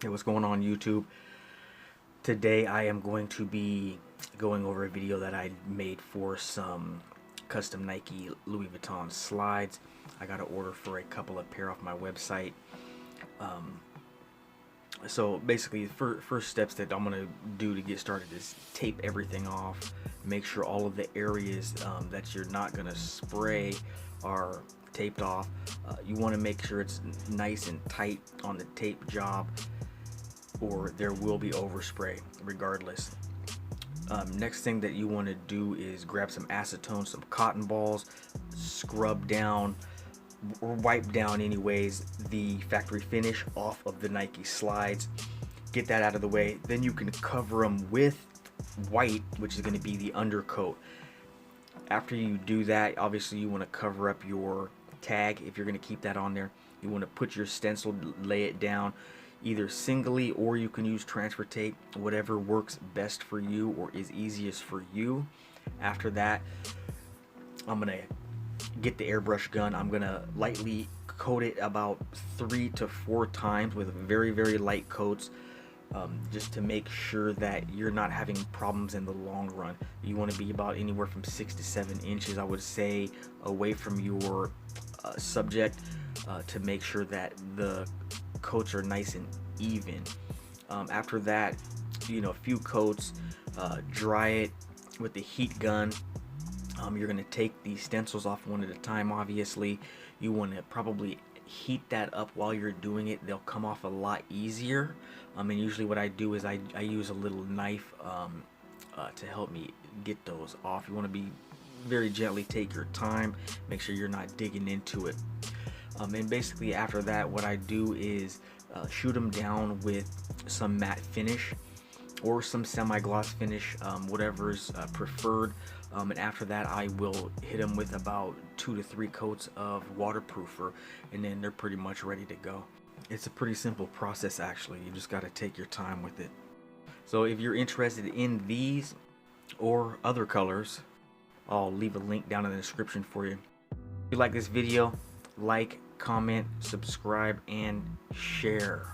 Hey, what's going on YouTube? Today I am going to be going over a video that I made for some custom Nike Louis Vuitton slides. I got an order for a couple of pair off my website. So basically the first steps that I'm going to do to get started is tape everything off. Make sure all of the areas that you're not going to spray are taped off. You want to make sure it's nice and tight on the tape job, or there will be overspray regardless. Next thing that you want to do is grab some acetone, some cotton balls, scrub down or wipe down anyways the factory finish off of the Nike slides. Get that out of the way. Then you can cover them with white, which is going to be the undercoat. After you do that, obviously you want to cover up your tag if you're going to keep that on there. You want to put your stencil, lay it down either singly, or you can use transfer tape, whatever works best for you or is easiest for you. After that, I'm gonna get the airbrush gun. I'm gonna lightly coat it about 3 to 4 times with very light coats, just to make sure that you're not having problems in the long run. You want to be about anywhere from 6 to 7 inches, I would say, away from your subject, to make sure that the coats are nice and even. After that, a few coats, dry it with the heat gun. You're going to take these stencils off one at a time. Obviously you want to probably heat that up while you're doing it. They'll come off a lot easier. And usually what I do is I use a little knife to help me get those off. You want to be very gently, take your time, make sure you're not digging into it. And basically after that, what I do is shoot them down with some matte finish or some semi-gloss finish, whatever's preferred. And after that, I will hit them with about 2 to 3 coats of waterproofer, and then they're pretty much ready to go. It's a pretty simple process actually. You just got to take your time with it. So if you're interested in these or other colors, I'll leave a link down in the description for you. If you like this video, like, comment, subscribe, and share.